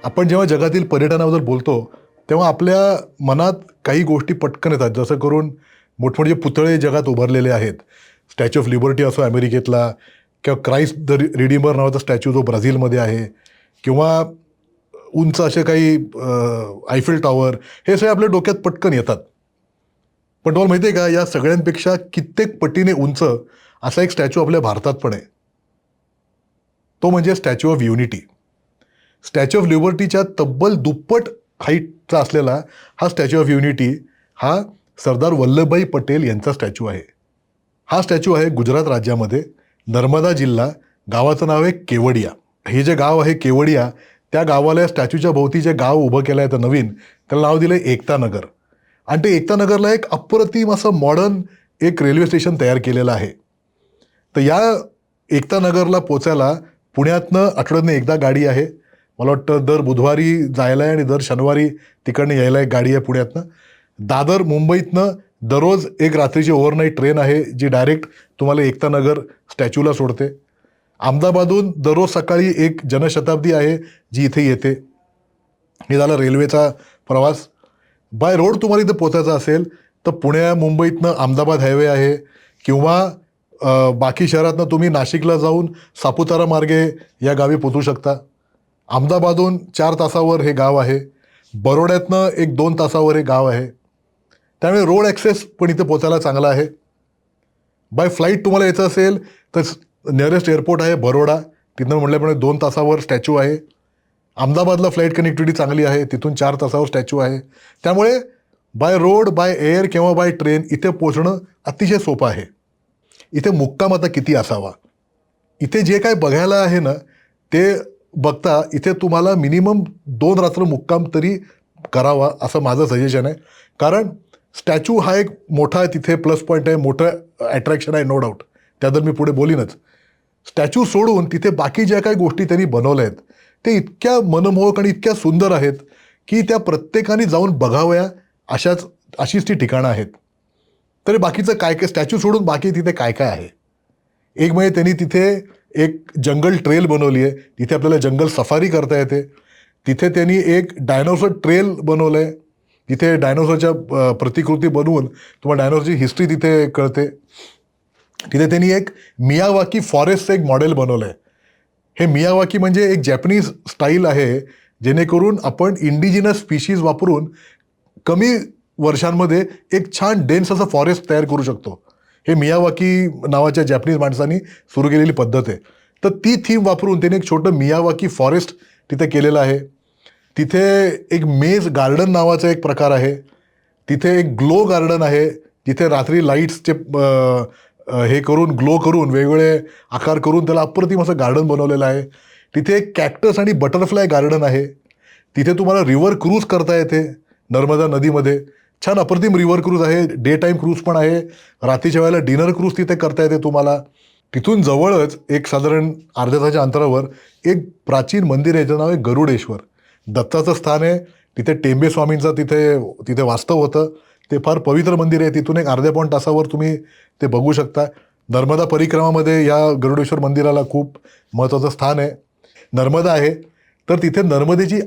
आपण जेव्हा जगातील पर्यटनाबद्दल बोलतो तेव्हा आपल्या मनात काही गोष्टी पटकन येतात, जसं करून मोठमोठे पुतळे जगात उभारलेले आहेत. स्टॅच्यू ऑफ लिबर्टी असो अमेरिकेतला, किंवा क्राइस्ट द रिडीमर नावाचा स्टॅच्यू जो ब्राझीलमध्ये आहे, किंवा उंच असे काही आयफेल टॉवर, हे सगळे आपल्या डोक्यात पटकन येतात. पण तुम्हाला माहिती आहे का, या सगळ्यांपेक्षा कित्येक पटीने उंच असा एक स्टॅच्यू आपल्या भारतात पण आहे. तो म्हणजे statue of unity. Statue of लिबर्टीच्या तब्बल दुप्पट हाईटचा असलेला हा स्टॅच्यू ऑफ युनिटी हा सरदार वल्लभभाई पटेल यांचा स्टॅच्यू आहे. हा स्टॅच्यू आहे गुजरात राज्यामध्ये, नर्मदा जिल्हा. गावाचं नाव आहे केवडिया. हे जे गाव आहे केवडिया, त्या गावाला या स्टॅच्यूच्या भोवती जे गाव उभं केलं आहे तर नवीन, त्याला नाव दिलं आहे एकता नगर. आणि ते एकता नगरला एक अप्रतिम असं मॉडर्न एक रेल्वे स्टेशन तयार केलेलं आहे. तर या एकता नगरला पोचायला पुण्यातनं आठवड्यातनं एकदा गाडी आहे. मला वाटतं दर बुधवारी जायला आहे आणि दर शनिवारी तिकडनं यायला एक गाडी आहे पुण्यातनं. दादर मुंबईतनं दररोज एक रात्रीची ओव्हरनाईट ट्रेन आहे जी डायरेक्ट तुम्हाला एकता नगर स्टॅच्यूला सोडते. अहमदाबादहून दररोज सकाळी एक जनशताब्दी आहे जी इथे येते. हे झाला रेल्वेचा प्रवास. बाय रोड तुम्हाला इथं पोचायचं असेल तर पुण्या मुंबईतनं अहमदाबाद हायवे आहे, किंवा बाकी शहरातनं तुम्ही नाशिकला जाऊन सापुतारा मार्गे या गावी पोचू शकता. अहमदाबादहून 4 तासावर हे गाव आहे. बरोड्यातनं एक 2 तासावर हे गाव आहे. त्यामुळे रोड ॲक्सेस पण इथं पोचायला चांगला आहे. बाय फ्लाईट तुम्हाला यायचं असेल तर निअरेस्ट एअरपोर्ट आहे बरोडा, तिथनं म्हटल्याप्रमाणे 2 तासावर स्टॅच्यू आहे. अहमदाबादला फ्लाईट कनेक्टिव्हिटी चांगली आहे, तिथून 4 तासावर स्टॅच्यू आहे. त्यामुळे बाय रोड, बाय एअर किंवा बाय ट्रेन इथे पोचणं अतिशय सोपं आहे. इथे मुक्काम आता किती असावा? इथे जे काय बघायला आहे ना ते बघता इथे तुम्हाला मिनिमम 2 रात्र मुक्काम तरी करावा असं माझं सजेशन आहे. कारण स्टॅच्यू हा एक मोठा तिथे प्लस पॉईंट आहे, मोठं अट्रॅक्शन आहे, नो डाऊट. त्याबद्दल मी पुढे बोलीनच. स्टॅच्यू सोडून तिथे बाकी ज्या काही गोष्टी त्यांनी बनवल्या आहेत ते इतक्या मनमोहक आणि इतक्या सुंदर आहेत की त्या प्रत्येकाने जाऊन बघाव्या अशीच ती ठिकाणं आहेत. तरी बाकीचं काय काय स्टॅच्यू सोडून बाकी तिथे काय काय आहे? एक म्हणजे त्यांनी तिथे एक जंगल ट्रेल बनवली आहे, तिथे आपल्याला जंगल सफारी करता येते. तिथे त्यांनी एक डायनोसॉर ट्रेल बनवलं आहे, तिथे डायनोसॉरच्या प्रतिकृती बनवून तुम्हाला डायनोसॉरची हिस्ट्री तिथे कळते. तिथे त्यांनी एक मियावाकी फॉरेस्टचं एक मॉडेल बनवलं आहे. हे मियावाकी म्हणजे एक जॅपनीज स्टाईल आहे, जेणेकरून आपण इंडिजिनस स्पीशीज वापरून कमी वर्षांमध्ये एक छान डेन्स असं फॉरेस्ट तयार करू शकतो. हे मियावाकी नावाच्या जॅपनीज माणसांनी सुरू केलेली पद्धत आहे. तर ती थीम वापरून त्याने एक छोटं मियावाकी फॉरेस्ट तिथे केलेलं आहे. तिथे एक मेज गार्डन नावाचा एक प्रकार आहे. तिथे एक ग्लो गार्डन आहे, जिथे रात्री लाईट्सचे हे करून ग्लो करून वेगवेगळे आकार करून त्याला अप्रतिम असं गार्डन बनवलेलं आहे. तिथे एक कॅक्टस आणि बटरफ्लाय गार्डन आहे. तिथे तुम्हाला रिव्हर क्रूज करता येते नर्मदा नदीमध्ये. छान अप्रतिम रिव्हर क्रूज आहे, डे टाईम क्रूज पण आहे, रात्रीच्या वेळेला डिनर क्रूज तिथे करता येते तुम्हाला. तिथून जवळच एक साधारण अर्ध्या तासाच्या अंतरावर एक प्राचीन मंदिर आहे, ज्याचं नाव आहे गरुडेश्वर. दत्ताचं स्थान आहे. तिथे टेंबे स्वामींचं तिथे वास्तव होतं. ते फार पवित्र मंदिर आहे. तिथून एक अर्ध्या पाऊण तासावर तुम्ही ते बघू शकता. नर्मदा परिक्रमामध्ये या गरुडेश्वर मंदिराला खूप महत्त्वाचं स्थान आहे. नर्मदा आहे तर तिथे नर्मदेची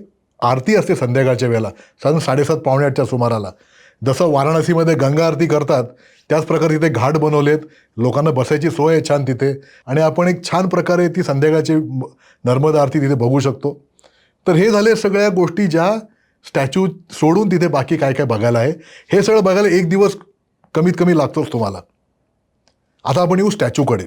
आरती असते संध्याकाळच्या वेळेला, साधारण 7:30 पावणे 8च्या सुमाराला. जसं वाराणसीमध्ये गंगा आरती करतात त्याच प्रकारे तिथे घाट बनवलेत, लोकांना बसायची सोय आहे छान तिथे, आणि आपण एक छान प्रकारे ती संध्याकाळची नर्मदा आरती तिथे बघू शकतो. तर हे झाले सगळ्या गोष्टी ज्या स्टॅच्यू सोडून तिथे बाकी काय काय बघायला आहे. हे सगळं बघायला 1 दिवस कमीत कमी लागतोच तुम्हाला. आता आपण येऊ स्टॅच्यूकडे.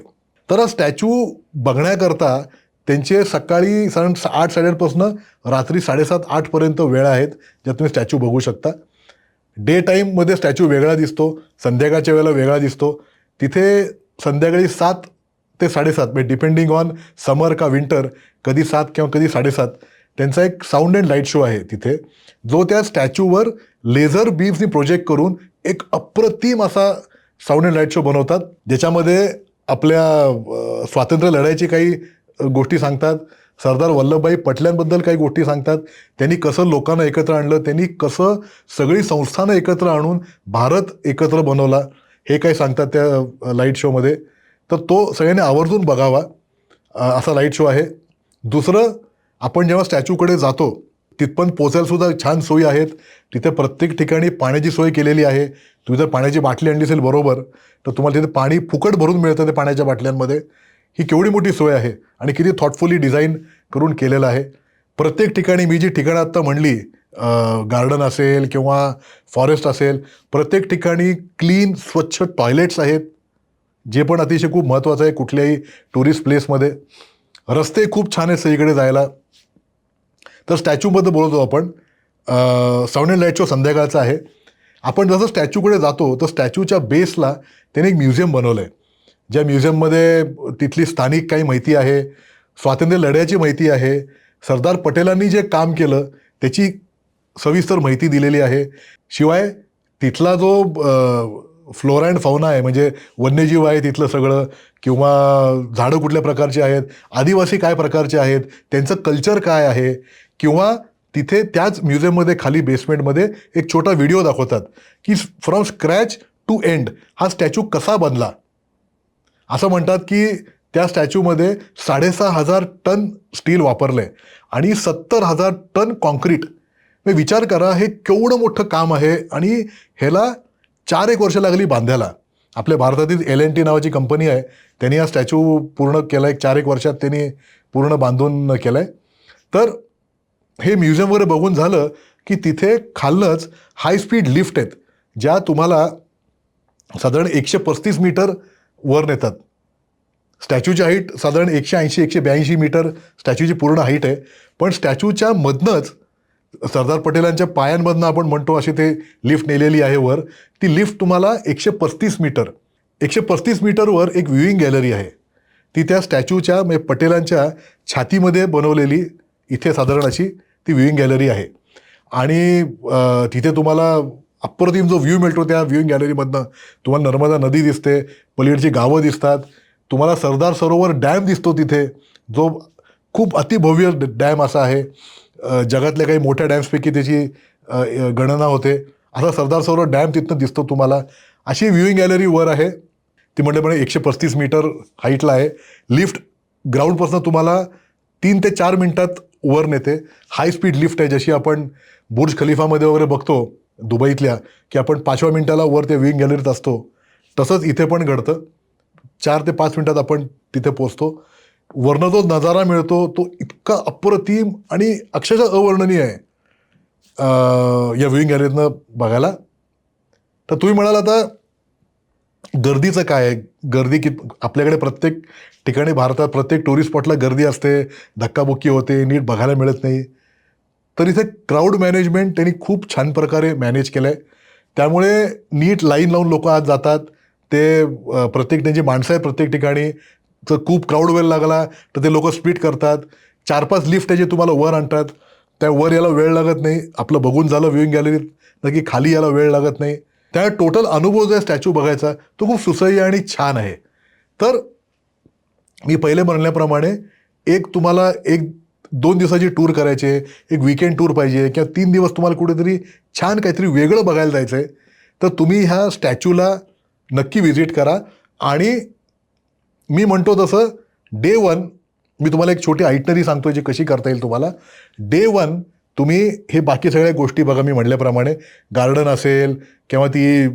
तर स्टॅच्यू बघण्याकरता त्यांचे सकाळी साधारण 8-8:30 रात्री 7:30-8पर्यंत वेळ आहेत, ज्यात तुम्ही स्टॅच्यू बघू शकता. डे टाईममध्ये स्टॅच्यू वेगळा दिसतो, संध्याकाळच्या वेळेला वेगळा दिसतो. तिथे संध्याकाळी 7 ते 7:30 म्हणजे डिपेंडिंग ऑन समर का विंटर, कधी 7 किंवा कधी 7:30 त्यांचा एक साऊंड अँड लाईट शो आहे तिथे, जो त्या स्टॅच्यूवर लेझर बीम्सनी प्रोजेक्ट करून एक अप्रतिम असा साऊंड अँड लाईट शो बनवतात, ज्याच्यामध्ये आपल्या स्वातंत्र्य लढाईची काही गोष्टी सांगतात, सरदार वल्लभभाई पटेलांबद्दल काही गोष्टी सांगतात, त्यांनी कसं लोकांना एकत्र आणलं, त्यांनी कसं सगळी संस्थानं एकत्र आणून भारत एकत्र बनवला, हे काही सांगतात त्या लाईट शोमध्ये. तर तो सगळ्यांनी आवर्जून बघावा असा लाईट शो आहे. दुसरं, आपण जेव्हा स्टॅच्यूकडे जातो तिथपर्यंत पोचायला सुद्धा छान सोयी आहेत. तिथे प्रत्येक ठिकाणी पाण्याची सोय केलेली आहे. तुम्ही जर पाण्याची बाटली आणली असेल बरोबर, तर तुम्हाला तिथे पाणी फुकट भरून मिळतं ते पाण्याच्या बाटल्यांमध्ये. ही केवढी मोठी सोय आहे आणि किती थॉटफुली डिझाईन करून केलेलं आहे. प्रत्येक ठिकाणी मी जी ठिकाणं आत्ता म्हणली, गार्डन असेल किंवा फॉरेस्ट असेल, प्रत्येक ठिकाणी क्लीन स्वच्छ टॉयलेट्स आहेत, जे पण अतिशय खूप महत्त्वाचं आहे कुठल्याही टुरिस्ट प्लेसमध्ये. रस्ते खूप छान आहेत सगळीकडे जायला. तर स्टॅच्यूबद्दल बोलतो आपण. साऊंड अँड लाईट शो संध्याकाळचा आहे. आपण जसं स्टॅच्यूकडे जातो तर स्टॅच्यूच्या बेसला त्याने एक म्युझियम बनवलं आहे. ज्या म्युझियममध्ये तिथली स्थानिक काही माहिती आहे, स्वातंत्र्य लढ्याची माहिती आहे, सरदार पटेलांनी जे काम केलं त्याची सविस्तर माहिती दिलेली आहे. शिवाय तिथला जो फ्लोरा अँड फौना आहे, म्हणजे वन्यजीव आहे तिथलं सगळं, किंवा झाडं कुठल्या प्रकारची आहेत, आदिवासी काय प्रकारचे आहेत, त्यांचं कल्चर काय आहे, किंवा तिथे त्याच म्युझियममध्ये खाली बेसमेंटमध्ये एक छोटा व्हिडिओ दाखवतात की फ्रॉम स्क्रॅच टू एंड हा स्टॅच्यू कसा बनला. असं म्हणतात की त्या स्टॅच्यूमध्ये 6,500 टन स्टील वापरलं आहे आणि 70,000 टन कॉन्क्रीट. मी विचार करा, हे केवढं मोठं काम आहे आणि ह्याला 4-1 वर्ष लागली बांधायला. आपल्या भारतातील L&T नावाची कंपनी आहे, त्यांनी हा स्टॅच्यू पूर्ण केला आहे. 4-1 वर्षात त्यांनी पूर्ण बांधून केलं आहे. तर हे म्युझियम वगैरे बघून झालं की तिथे खालनंच हाय स्पीड लिफ्ट आहेत, ज्या तुम्हाला साधारण 135 मीटर वर नेतात. स्टॅच्यूची हाईट साधारण 180-182 मीटर स्टॅच्यूची पूर्ण हाईट आहे. पण स्टॅच्यूच्या मधनंच सरदार पटेलांच्या पायांमधनं आपण म्हणतो अशी ते लिफ्ट नेलेली आहे वर. ती लिफ्ट तुम्हाला 135 मीटरवर एक व्ह्यूइंग गॅलरी आहे. ती त्या स्टॅच्यूच्या म्हणजे पटेलांच्या छातीमध्ये बनवलेली इथे साधारण अशी ती व्ह्यूइंग गॅलरी आहे. आणि तिथे तुम्हाला अप्रतिम जो व्ह्यू मिळतो त्या व्ह्यूइंग गॅलरीमधनं तुम्हाला नर्मदा नदी दिसते, पलीकडची गावं दिसतात, तुम्हाला सरदार सरोवर डॅम दिसतो तिथे, जो खूप अतिभव्य डॅम असा आहे. जगातल्या काही मोठ्या डॅम्सपैकी त्याची गणना होते. असा सरदार सरोवर डॅम तिथनं दिसतो तुम्हाला. अशी व्ह्यूइंग गॅलरी वर आहे. ती म्हटल्याप्रमाणे 135 मीटर हाईटला आहे. लिफ्ट ग्राउंडपासून तुम्हाला 3 ते 4 मिनिटात वर नेते. हाय स्पीड लिफ्ट आहे, जशी आपण बुर्ज खलिफामध्ये वगैरे बघतो दुबईतल्या, की आपण 5व्या मिनिटाला वर त्या व्ह्यूइंग गॅलरीत असतो. तसंच इथे पण घडतं. 4 ते 5 मिनिटात आपण तिथे पोचतो. वरनं जो नजारा मिळतो तो इतका अप्रतिम आणि अक्षरशः अवर्णनीय आहे या व्ह्यूइंग गॅलरीतनं बघायला. तर तुम्ही म्हणाल आता गर्दीचं काय आहे? गर्दी आपल्याकडे प्रत्येक ठिकाणी भारतात प्रत्येक टुरिस्ट स्पॉटला गर्दी असते, धक्काबुक्की होते, नीट बघायला मिळत नाही. तर इथे क्राऊड मॅनेजमेंट त्यांनी खूप छान प्रकारे मॅनेज केलं आहे. त्यामुळे नीट लाईन लावून लोक आज जातात. ते प्रत्येक त्यांची माणसं आहे प्रत्येक ठिकाणी. तर खूप क्राऊड व्हायला लागला तर ते लोक स्प्लिट करतात. 4-5 लिफ्ट आहे जे तुम्हाला वर आणतात. त्या वर यायला वेळ लागत नाही. आपलं बघून झालं व्ह्यूइंग गॅलरीत, नक्की खाली यायला वेळ लागत नाही. त्या टोटल अनुभव जो आहे स्टॅच्यू बघायचा तो खूप सुसह्य आणि छान आहे. तर मी पहिले म्हणल्याप्रमाणे तुम्हाला 1-2 दिवसाची टूर करायची आहे, एक वीकेंड टूर पाहिजे, किंवा 3 दिवस तुम्हाला कुठेतरी छान काहीतरी वेगळं बघायला जायचं आहे, तर तुम्ही ह्या स्टॅच्यूला नक्की व्हिजिट करा. आणि मी म्हणतो तसं डे 1 मी तुम्हाला एक छोटी आयटनरी सांगतो जी कशी करता येईल तुम्हाला. डे 1 तुम्ही हे बाकी सगळ्या गोष्टी बघा. मी म्हटल्याप्रमाणे गार्डन असेल, किंवा ती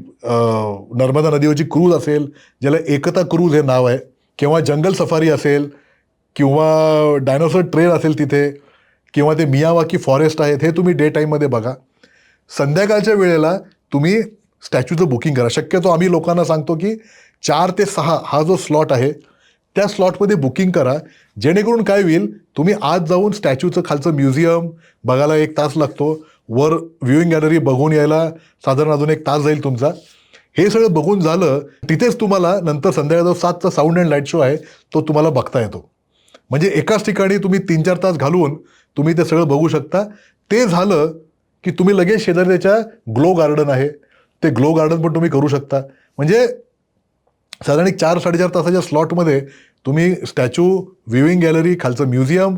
नर्मदा नदीवरची क्रूज असेल, ज्याला एकता क्रूज हे नाव आहे, किंवा जंगल सफारी असेल, किंवा डायनोसॉर ट्रेल असेल तिथे, किंवा ते मियावाकी फॉरेस्ट आहेत, हे तुम्ही डे टाईममध्ये बघा. संध्याकाळच्या वेळेला तुम्ही स्टॅच्यूचं बुकिंग करा. शक्यतो आम्ही लोकांना सांगतो की 4 ते 6 हा जो स्लॉट आहे त्या स्लॉटमध्ये बुकिंग करा. जेणेकरून काय होईल, तुम्ही आज जाऊन स्टॅच्यूचं खालचं म्युझियम बघायला 1 तास लागतो, वर व्ह्यूइंग गॅलरी बघून यायला साधारण अजून 1 तास जाईल तुमचा. हे सगळं बघून झालं तिथेच तुम्हाला नंतर संध्याकाळी 7चा साऊंड अँड लाईट शो आहे तो तुम्हाला बघता येतो. म्हणजे एकाच ठिकाणी तुम्ही 3-4 तास घालवून तुम्ही ते सगळं बघू शकता. ते झालं की तुम्ही लगेच शेजारी त्याच्या ग्लो गार्डन आहे, ते ग्लो गार्डन पण तुम्ही करू शकता. म्हणजे साधारण 4-4.5 तासाच्या स्लॉटमध्ये तुम्ही स्टॅच्यू, व्ह्यूइंग गॅलरी, खालचं म्युझियम,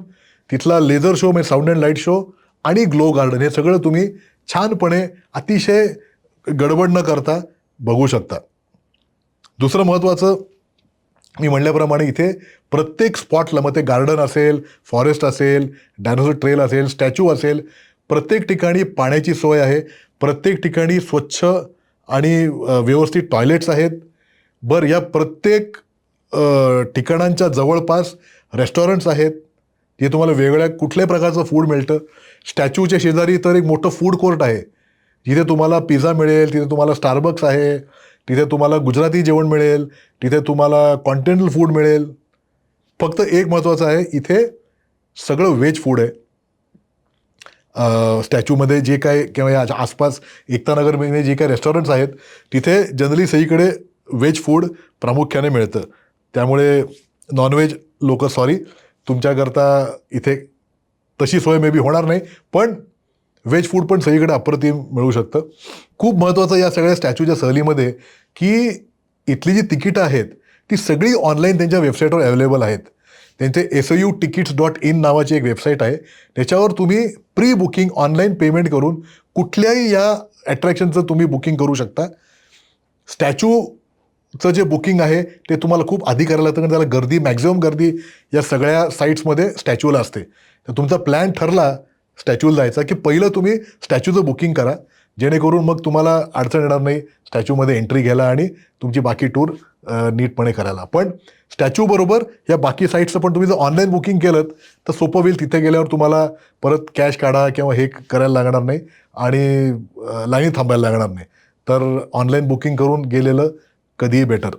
तिथला लेझर शो म्हणजे साऊंड अँड लाईट शो आणि ग्लो गार्डन हे सगळं तुम्ही छानपणे अतिशय गडबड न करता बघू शकता. दुसरं महत्त्वाचं मी म्हणल्याप्रमाणे इथे प्रत्येक स्पॉटला, मग ते गार्डन असेल, फॉरेस्ट असेल, डायनोसॉर ट्रेल असेल, स्टॅच्यू असेल, प्रत्येक ठिकाणी पाण्याची सोय आहे, प्रत्येक ठिकाणी स्वच्छ आणि व्यवस्थित टॉयलेट्स आहेत. बरं, या प्रत्येक ठिकाणांच्या जवळपास रेस्टॉरंट्स आहेत, जे तुम्हाला वेगवेगळ्या कुठल्याही प्रकारचं फूड मिळतं. स्टॅच्यूच्या शेजारी तर एक मोठं फूड कोर्ट आहे, जिथे तुम्हाला पिझ्झा मिळेल, तिथे तुम्हाला स्टारबक्स आहे, तिथे तुम्हाला गुजराती जेवण मिळेल, तिथे तुम्हाला कॉन्टिनेंटल फूड मिळेल. फक्त एक महत्त्वाचं आहे, इथे सगळं व्हेज फूड आहे. स्टॅच्यूमध्ये जे काय किंवा या आसपास एकतानगरमध्ये जे काही रेस्टॉरंट्स आहेत, तिथे जनरली सगळीकडे व्हेज फूड प्रामुख्याने मिळतं. त्यामुळे नॉनव्हेज लोक सॉरी, तुमच्याकरता इथे तशी सोय मे बी होणार नाही, पण व्हेज फूड पण सगळीकडे अप्रतिम मिळू शकतं. खूप महत्त्वाचं या सगळ्या स्टॅच्यूच्या सहलीमध्ये की इथली जी तिकीटं आहेत ती सगळी ऑनलाईन त्यांच्या वेबसाईटवर अवेलेबल आहेत. त्यांचे SAUtickets.in नावाची एक वेबसाईट आहे, त्याच्यावर तुम्ही प्री बुकिंग ऑनलाईन पेमेंट करून कुठल्याही या अट्रॅक्शनचं तुम्ही बुकिंग करू शकता. स्टॅच्यूचं जे बुकिंग आहे ते तुम्हाला खूप आधी करायला लागतं, कारण त्याला गर्दी, मॅक्झिमम गर्दी या सगळ्या साईट्समध्ये स्टॅच्यूला असते. तर तुमचा प्लॅन ठरला स्टॅच्यूला जायचा की पहिलं तुम्ही स्टॅच्यूचं बुकिंग करा, जेणेकरून मग तुम्हाला अडचण येणार नाही स्टॅच्यूमध्ये एंट्री घ्यायला आणि तुमची बाकी टूर नीटपणे करायला. पण स्टॅच्यूबरोबर या बाकी साईट्सचं पण तुम्ही जर ऑनलाईन बुकिंग केलं तर सोपं होईल. तिथे गेल्यावर तुम्हाला परत कॅश काढा किंवा हे करायला लागणार नाही आणि लाईनीत थांबायला लागणार नाही. तर ऑनलाईन बुकिंग करून गेलेलं कधीही बेटर.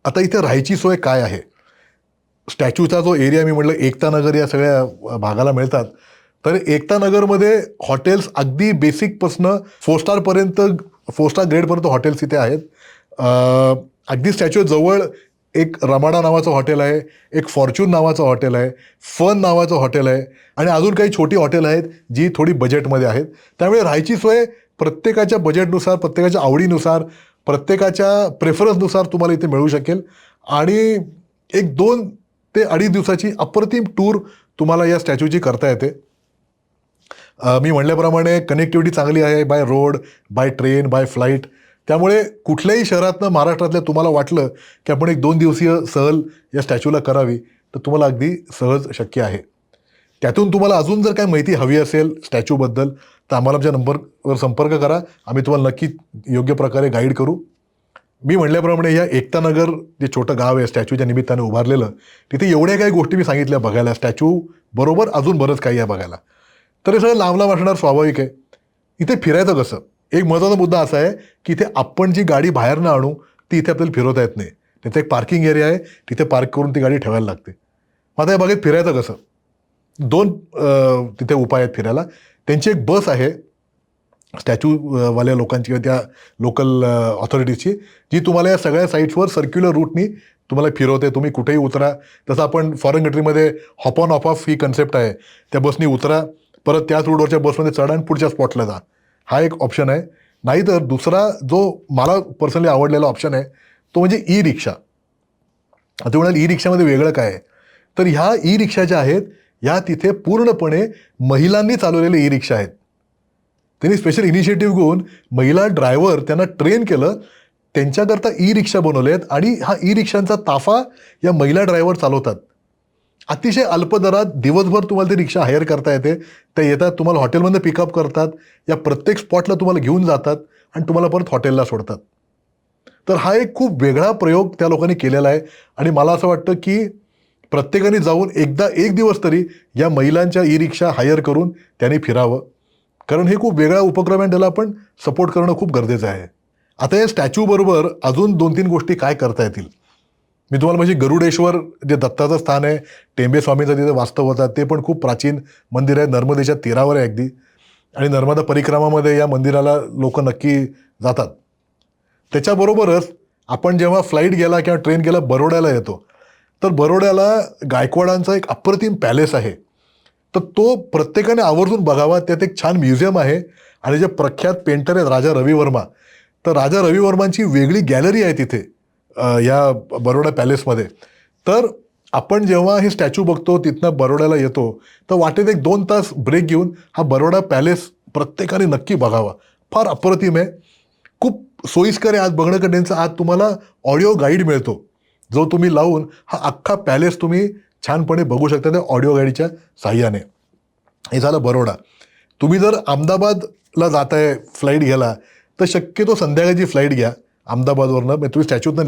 आता इथे राहायची सोय काय आहे? स्टॅच्यूचा जो एरिया मी म्हटलं एकतानगर या सगळ्या भागाला मिळतात, तर एकतानगरमध्ये हॉटेल्स अगदी बेसिकपासनं 4 स्टारपर्यंत 4 स्टार ग्रेडपर्यंत हॉटेल्स इथे आहेत. अगदी स्टॅच्यू जवळ एक रमाडा नावाचं हॉटेल आहे, एक फॉर्च्यून नावाचं हॉटेल आहे, फन नावाचं हॉटेल आहे आणि अजून काही छोटी हॉटेल आहेत जी थोडी बजेटमध्ये आहेत. त्यामुळे राहायची सोय प्रत्येकाच्या बजेटनुसार, प्रत्येकाच्या आवडीनुसार, प्रत्येकाच्या प्रेफरन्सनुसार तुम्हाला इथे मिळू शकेल आणि एक 2 ते 2.5 दिवसाची अप्रतिम टूर तुम्हाला या स्टॅच्यूची करता येते. मी म्हटल्याप्रमाणे कनेक्टिव्हिटी चांगली आहे, by road, by train, by flight. त्यामुळे कुठल्याही शहरातनं महाराष्ट्रातल्या तुम्हाला वाटलं की आपण एक 2 दिवसीय सहल या स्टॅच्यूला करावी, तर तुम्हाला अगदी सहज शक्य आहे. त्यातून तुम्हाला अजून जर काही माहिती हवी असेल स्टॅच्यूबद्दल तर आम्हाला आमच्या नंबरवर संपर्क करा, आम्ही तुम्हाला नक्की योग्य प्रकारे गाईड करू. मी म्हटल्याप्रमाणे या एकतानगर जे छोटं गाव आहे स्टॅच्यूच्या निमित्ताने उभारलेलं, तिथे एवढ्या काही गोष्टी मी सांगितल्या बघायला, स्टॅच्यू बरोबर अजून बरंच काही आहे बघायला. तर हे सगळं लांब लांब असणार स्वाभाविक आहे. इथे फिरायचं कसं? एक महत्त्वाचा मुद्दा असा आहे की इथे आपण जी गाडी बाहेरनं आणू ती इथे आपल्याला फिरवता येत नाही. तिथे एक पार्किंग एरिया आहे, तिथे पार्क करून ती गाडी ठेवायला लागते. मग आता या बागेत फिरायचं कसं? 2 तिथे उपाय आहेत फिरायला. त्यांची एक बस आहे स्टॅच्यूवाल्या लोकांची किंवा त्या लोकल ऑथॉरिटीजची, जी तुम्हाला या सगळ्या साईट्सवर सर्क्युलर रूटनी तुम्हाला फिरवते. तुम्ही कुठेही उतरा, जसं आपण फॉरेन कंट्रीमध्ये hop on off of he concept आहे. त्या बसनी उतरा, परत त्याच रूटवरच्या बसमध्ये चढा आणि पुढच्या स्पॉटला जा. हा एक ऑप्शन आहे. नाहीतर दुसरा जो मला पर्सनली आवडलेला ऑप्शन आहे तो म्हणजे ई रिक्षा. आता म्हणाल ई रिक्षामध्ये वेगळं काय आहे? तर ह्या ई रिक्षा ज्या आहेत ह्या तिथे पूर्णपणे महिलांनी चालवलेले ई रिक्षा आहेत. त्यांनी स्पेशल इनिशिएटिव्ह घेऊन महिला ड्रायव्हर त्यांना ट्रेन केलं, त्यांच्याकरता ई रिक्षा बनवले आहेत आणि हा ई रिक्षांचा ताफा या महिला ड्रायव्हर चालवतात. अतिशय अल्प दरात दिवसभर तुम्हाला ती रिक्षा हायर करता येते. त्या येतात, तुम्हाला हॉटेलमधून पिकअप करतात, या प्रत्येक स्पॉटला तुम्हाला घेऊन जातात आणि तुम्हाला परत हॉटेलला सोडतात. तर हा एक खूप वेगळा प्रयोग त्या लोकांनी केलेला आहे आणि मला असं वाटतं की प्रत्येकाने जाऊन एकदा एक दिवस तरी या महिलांच्या ई रिक्षा हायर करून त्यांनी फिरावं, कारण हे खूप वेगळा उपक्रम आहे, त्याला आपण सपोर्ट करणं खूप गरजेचं आहे. आता या स्टॅच्यूबरोबर अजून 2-3 गोष्टी काय करता येतील मी तुम्हाला म्हणजे गरुडेश्वर जे दत्ताचं स्थान आहे, टेंबे स्वामीचं तिथे वास्तव होता, ते पण खूप प्राचीन मंदिर आहे, नर्मदेच्या तीरावर आहे अगदी. आणि नर्मदा परिक्रमामध्ये या मंदिराला लोक नक्की जातात. त्याच्याबरोबरच आपण जेव्हा फ्लाईट गेला किंवा ट्रेन गेला बरोड्याला येतो, तर बरोड्याला गायकवाडांचा एक अप्रतिम पॅलेस आहे. तर तो प्रत्येकाने आवर्जून बघावा. त्यात एक छान म्युझियम आहे आणि जे प्रख्यात पेंटर आहेत राजा रवी वर्मा, तर राजा रवी वर्मांची वेगळी गॅलरी आहे तिथे या बरोडा पॅलेसमध्ये. तर आपण जेव्हा हे स्टॅच्यू बघतो तिथनं बरोड्याला येतो तर वाटेत एक 2 तास ब्रेक घेऊन हा बरोडा पॅलेस प्रत्येकाने नक्की बघावा. फार अप्रतिम आहे, खूप सोयीस्कर आहे आत बघणं, कारण त्यांचा आत तुम्हाला ऑडिओ गाईड मिळतो जो तुम्ही लावून हा अख्खा पॅलेस तुम्ही छानपणे बघू शकता त्या ऑडिओ गाईडच्या साह्याने. हे झालं बरोडा. तुम्ही जर अहमदाबादला जाताय फ्लाईट घ्यायला तर शक्यतो संध्याकाळची फ्लाईट घ्या अहमदाबादवरनं. म्हणजे तुम्ही स्टॅच्यूतनं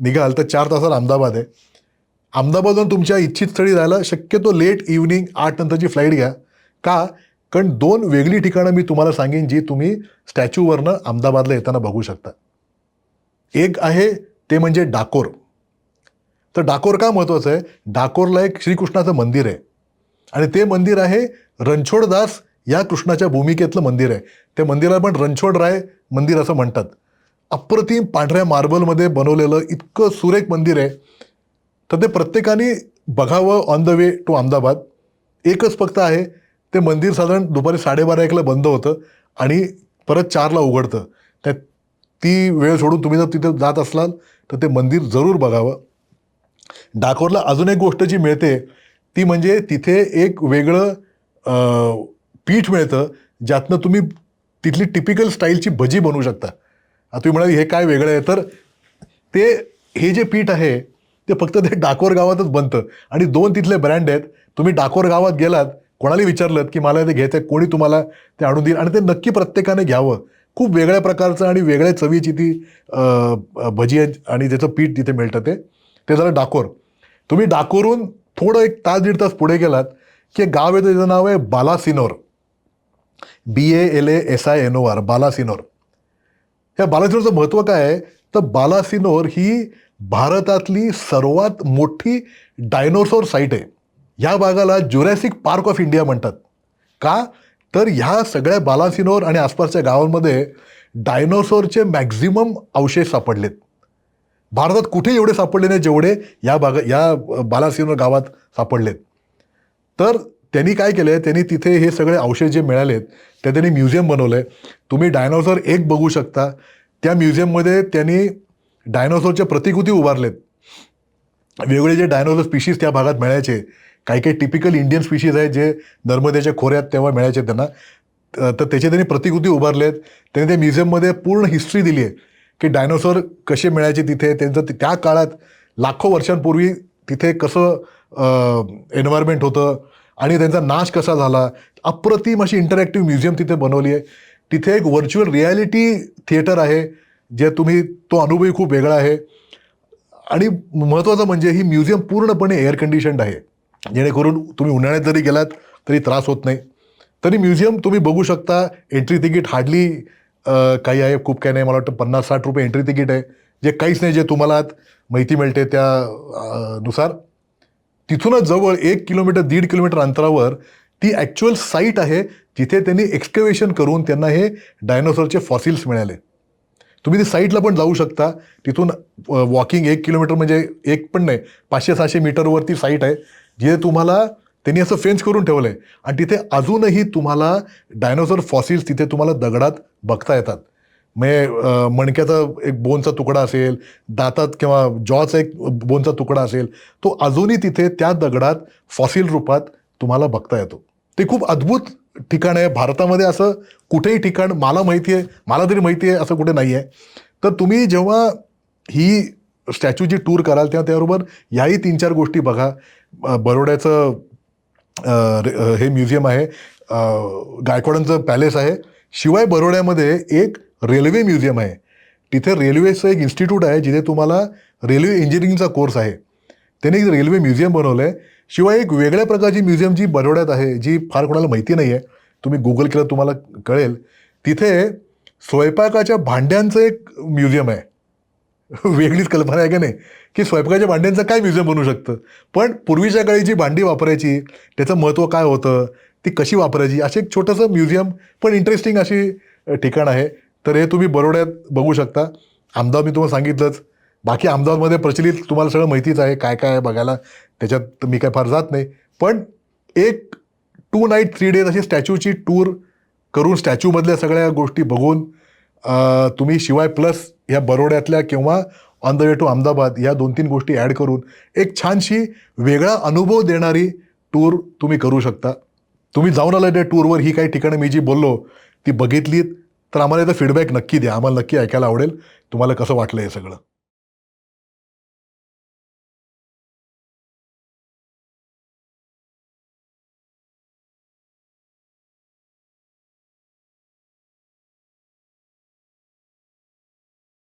निघाल तर 4 तासात अहमदाबाद आहे. अहमदाबादवरून तुमच्या इच्छित स्थळी जायला शक्यतो लेट इव्हनिंग 8 नंतरची फ्लाईट घ्या. का? कारण 2 वेगळी ठिकाणं मी तुम्हाला सांगेन जी तुम्ही स्टॅच्यूवरनं अहमदाबादला येताना बघू शकता. एक आहे ते म्हणजे डाकोर. तर डाकोर का महत्त्वाचं आहे? डाकोरला एक श्रीकृष्णाचं मंदिर आहे आणि ते मंदिर आहे रणछोडदास या कृष्णाच्या भूमिकेतलं मंदिर आहे. त्या मंदिराला पण रणछोडराय मंदिर असं म्हणतात. अप्रतिम पांढऱ्या मार्बलमध्ये बनवलेलं इतकं सुरेख मंदिर आहे. तर ते प्रत्येकाने बघावं on the way to Ahmedabad. एकच फक्त आहे, ते मंदिर साधारण दुपारी 12:30-1ला बंद होतं आणि परत 4ला उघडतं. त्या ती वेळ सोडून तुम्ही जर तिथे जात असाल तर ते मंदिर जरूर बघावं. डाकोरला अजून एक गोष्ट जी मिळते ती म्हणजे तिथे एक वेगळं पीठ मिळतं ज्यातनं तुम्ही तिथली टिपिकल स्टाईलची भजी बनवू शकता. आता तुम्ही म्हणाल हे काय वेगळं आहे, तर हे जे पीठ आहे ते फक्त ते डाकोर गावातच बनतं आणि 2 तिथले ब्रँड आहेत. तुम्ही डाकोर गावात गेलात, कोणाला विचारलं की मला ते घ्यायचं आहे, कोणी तुम्हाला ते आणून देईल आणि ते नक्की प्रत्येकाने घ्यावं. खूप वेगळ्या प्रकारचं आणि वेगळ्या चवीची ती भजी आहे आणि त्याचं पीठ तिथे मिळतं. ते झालं डाकोर. तुम्ही डाकोरहून थोडं 1 तास 1.5 तास पुढे गेलात की एक गाव आहे, त्याचं नाव आहे बालासिनोर. BALASINOR, बालासिनोर. या बालासिनोरचं महत्त्व काय आहे? तर बालासिनोर ही भारतातली सर्वात मोठी डायनोसॉर साईट आहे. ह्या भागाला ज्युरॅसिक पार्क ऑफ इंडिया म्हणतात. का? तर ह्या सगळ्या बालासिनोर आणि आसपासच्या गावांमध्ये डायनोसॉरचे मॅक्झिमम अवशेष सापडलेत. भारतात कुठे एवढे सापडले नाही जेवढे या बालासिनोर गावात सापडलेत. तर त्यांनी काय केलं आहे, त्यांनी तिथे हे सगळे अवशेष जे मिळालेत ते त्यांनी म्युझियम बनवलं आहे. तुम्ही डायनोसॉर 1 बघू शकता. त्या म्युझियममध्ये त्यांनी डायनोसॉरच्या प्रतिकृती उभारलेत. वेगवेगळे जे डायनोसॉर स्पीशीज त्या भागात मिळायचे, काही काही टिपिकल इंडियन स्पीशीज आहेत जे नर्मदेच्या खोऱ्यात तेव्हा मिळायचे त्यांना, तर त्याचे त्यांनी प्रतिकृती उभारलेत. त्यांनी त्या म्युझियममध्ये पूर्ण हिस्ट्री दिली आहे की डायनोसॉर कसे मिळायचे तिथे, त्यांचं त्या काळात लाखो वर्षांपूर्वी तिथे कसं एन्व्हायरमेंट होतं आणि त्यांचा नाश कसा झाला. अप्रतिम अशी इंटरॅक्टिव्ह म्युझियम तिथे बनवली आहे. तिथे एक व्हर्च्युअल रियालिटी थिएटर आहे, जे तो अनुभवही खूप वेगळा आहे. आणि महत्त्वाचं म्हणजे ही म्युझियम पूर्णपणे एअर कंडिशन्ड आहे, जेणेकरून तुम्ही उन्हाळ्यात जरी गेलात तरी त्रास होत नाही. तरी म्युझियम तुम्ही बघू शकता. एंट्री तिकीट हार्डली काही आहे, खूप काही नाही. मला वाटतं 50-60 रुपये एंट्री तिकीट आहे, जे काहीच नाही, जे तुम्हाला माहिती मिळते त्या नुसार. तिथूनच जवळ 1 किलोमीटर 1.5 किलोमीटर अंतरावर ती ॲक्च्युअल साईट आहे जिथे त्यांनी एक्सकॅव्हेशन करून त्यांना हे डायनोसॉरचे फॉसिल्स मिळाले. तुम्ही ती साईटला पण जाऊ शकता. तिथून वॉकिंग 1 किलोमीटर म्हणजे 1 पण नाही, 500-600 मीटरवरती साईट आहे, जिथे तुम्हाला त्यांनी असं फेन्स करून ठेवलं आहे आणि तिथे अजूनही तुम्हाला डायनोसॉर फॉसिल्स तिथे तुम्हाला दगडात बघता येतात. म्हणजे मणक्याचा एक बोनचा तुकडा असेल, दातात किंवा जॉचा एक बोनचा तुकडा असेल, तो अजूनही तिथे त्या दगडात फॉसिल रूपात तुम्हाला बघता येतो. ते खूप अद्भुत ठिकाण आहे. भारतामध्ये असं कुठेही ठिकाण मला तरी माहिती आहे असं कुठे नाही आहे. तर तुम्ही जेव्हा ही स्टॅच्यूची टूर कराल तेव्हा त्याबरोबर याही 3-4 गोष्टी बघा. बरोड्याचं हे म्युझियम आहे, गायकवाडांचं पॅलेस आहे. शिवाय बरोड्यामध्ये एक रेल्वे म्युझियम आहे. तिथे रेल्वेचं एक इन्स्टिट्यूट आहे जिथे तुम्हाला रेल्वे इंजिनिअरिंगचा कोर्स आहे. त्याने एक रेल्वे म्युझियम बनवलं आहे. शिवाय एक वेगळ्या प्रकारची म्युझियम जी बरोड्यात आहे, जी फार कोणाला माहिती नाही आहे, तुम्ही गुगल केलं तुम्हाला कळेल. तिथे स्वयंपाकाच्या भांड्यांचं एक म्युझियम आहे. वेगळीच कल्पना आहे का नाही, की स्वयंपाकाच्या भांड्यांचं काय म्युझियम बनू शकतं. पण पूर्वीच्या काळी जी भांडी वापरायची त्याचं महत्त्व काय होतं, ती कशी वापरायची, असे एक छोटंसं म्युझियम पण इंटरेस्टिंग अशी ठिकाण आहे. तर हे तुम्ही बरोड्यात बघू शकता. अहमदाबाद मी तुम्हाला सांगितलंच. बाकी अहमदाबादमध्ये प्रचलित तुम्हाला सगळं माहितीच आहे काय काय आहे बघायला, त्याच्यात मी काय फार जात नाही. पण एक 2 नाईट 3 डेज अशी स्टॅच्यूची टूर करून स्टॅच्यूमधल्या सगळ्या गोष्टी बघून तुम्ही शिवाय प्लस ह्या बरोड्यातल्या किंवा on the way to Ahmedabad या 2-3 गोष्टी ॲड करून एक छानशी वेगळा अनुभव देणारी टूर तुम्ही करू शकता. तुम्ही जाऊन आला त्या टूरवर, ही काही ठिकाणं मी जी बोललो ती बघितलीत तर आम्हाला याचा फीडबॅक नक्की द्या. आम्हाला नक्की ऐकायला आवडेल तुम्हाला कसं वाटलं हे सगळं.